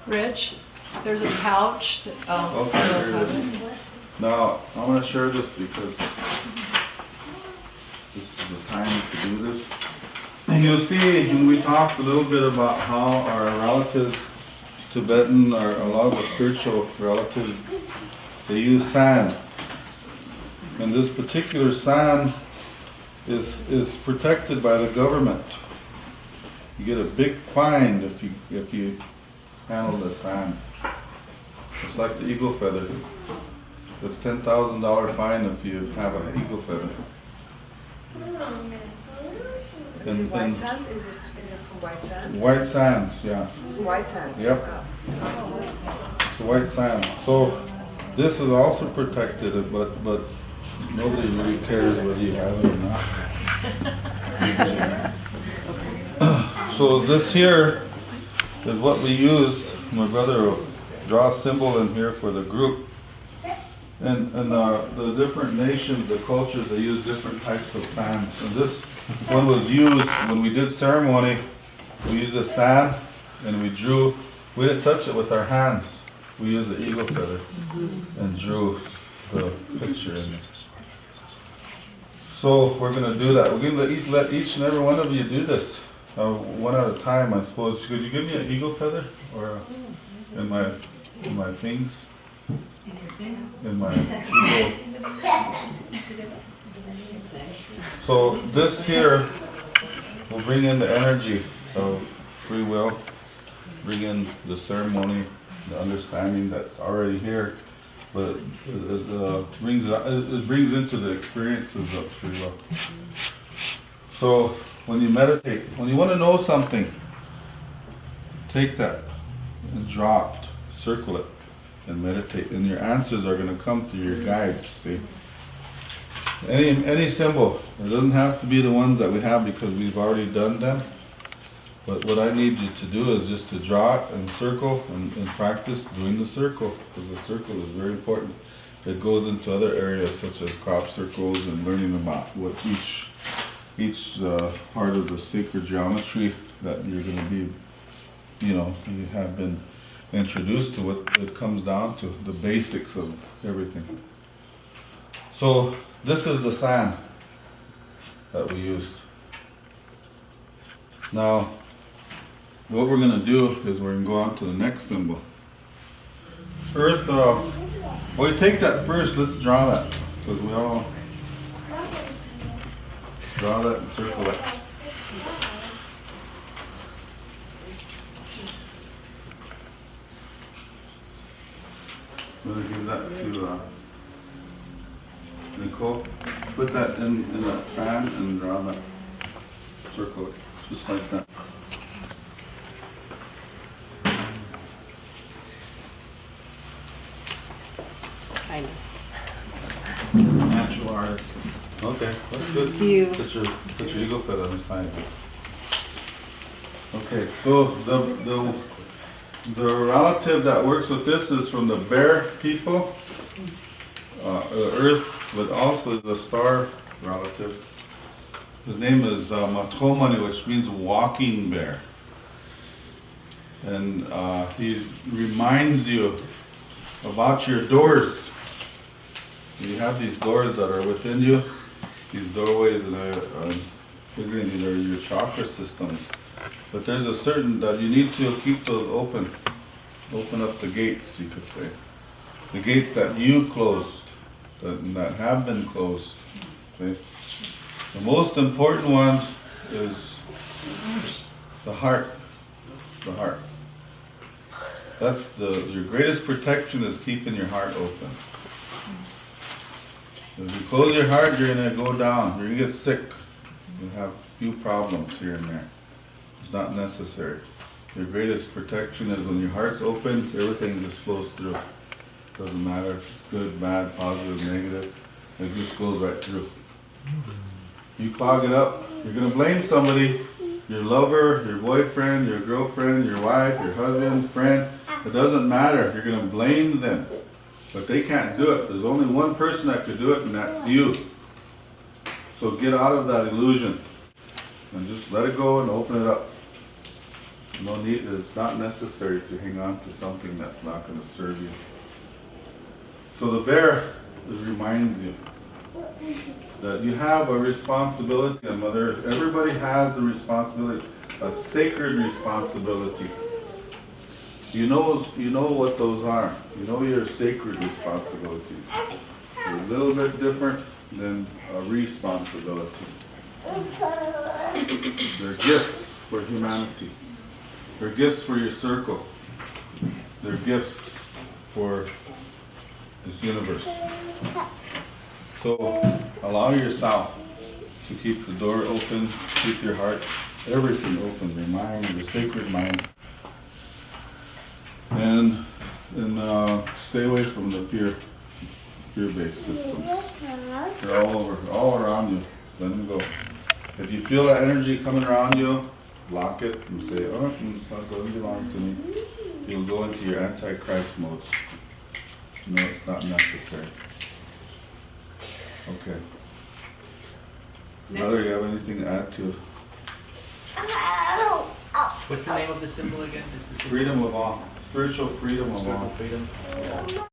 Rich, there's a pouch that, okay, now I'm going to share this because this is the time to do this. And you'll see when we talked a little bit about how our relatives, Tibetan, or a lot of the spiritual relatives, they use sand. And this particular sand is protected by the government. You get a big fine if you handle the sand. It's like the eagle feather. It's $10,000 fine if you have an eagle feather. And white sand? Is it from white sand? White sands, yeah. It's from white sand? Yep. It's white sand. So this is also protected, but nobody really cares whether you have it or not. So this here is what we use. My brother will draw a symbol in here for the group. And the different nations, the cultures, they use different types of sands. And this one was used when we did ceremony. We used the sand and we drew. We didn't touch it with our hands. We used the eagle feather and drew the picture in it. So we're going to do that. We're going to let each and every one of you do this one at a time, I suppose. Could you give me an eagle feather or in my things? In my eagle. So this here will bring in the energy of free will, bring in the ceremony, the understanding that's already here, but it brings into the experiences of free will. So when you meditate, when you want to know something, take that and draw it, circle it, and meditate, and your answers are going to come through your guides. See, any symbol. It doesn't have to be the ones that we have because we've already done them. But what I need you to do is just to draw it and circle and practice doing the circle, because the circle is very important. It goes into other areas such as crop circles and learning about what each part of the sacred geometry that you're going to be, you have been introduced to. What it comes down to, the basics of everything. So this is the sand that we used. Now, what we're going to do is we're going to go on to the next symbol. Earth, we take that first, let's draw that, because we all draw that and circle it. I'm going to give that to Nicole. Put that in that sand and draw that, circle it, just like that. I know. Natural artist. Okay, that's good. You. Put your eagle feather on the side. Okay, so the relative that works with this is from the bear people, Earth, but also the star relative. His name is Matomani, which means walking bear. And he reminds you about your doors. You have these doors that are within you, these doorways, and I'm figuring these are your chakra systems. But there's a certain that you need to keep those open. Open up the gates, you could say. The gates that you closed, that have been closed. Okay? The most important one is the heart. The heart. That's your greatest protection is keeping your heart open. If you close your heart, you're going to go down. You're going to get sick. You'll have a few problems here and there. It's not necessary. Your greatest protection is when your heart's open, everything just flows through. Doesn't matter if it's good, bad, positive, negative. It just goes right through. You clog it up, you're going to blame somebody. Your lover, your boyfriend, your girlfriend, your wife, your husband, friend. It doesn't matter if you're going to blame them, but they can't do it. There's only one person that could do it, and that's you. So get out of that illusion and just let it go and open it up. No need. It's not necessary to hang on to something that's not going to serve you. So the bear reminds you that you have a responsibility, and Mother, everybody has a responsibility, a sacred responsibility. You know what those are. You know your sacred responsibilities. They're a little bit different than a responsibility. They're gifts for humanity. They're gifts for your circle. They're gifts for this universe. So allow yourself to keep the door open, keep your heart, everything open, your mind, your sacred mind. And stay away from the fear-based systems. They're all over, all around you. Let them go. If you feel that energy coming around you, block it and say, oh, it's not going to belong to me. You'll go into your Antichrist modes. No, it's not necessary. Okay. Mother, you have anything to add to What's the name of the symbol again? Just the symbol? freedom of all, spiritual freedom of all? Spiritual freedom. Yeah.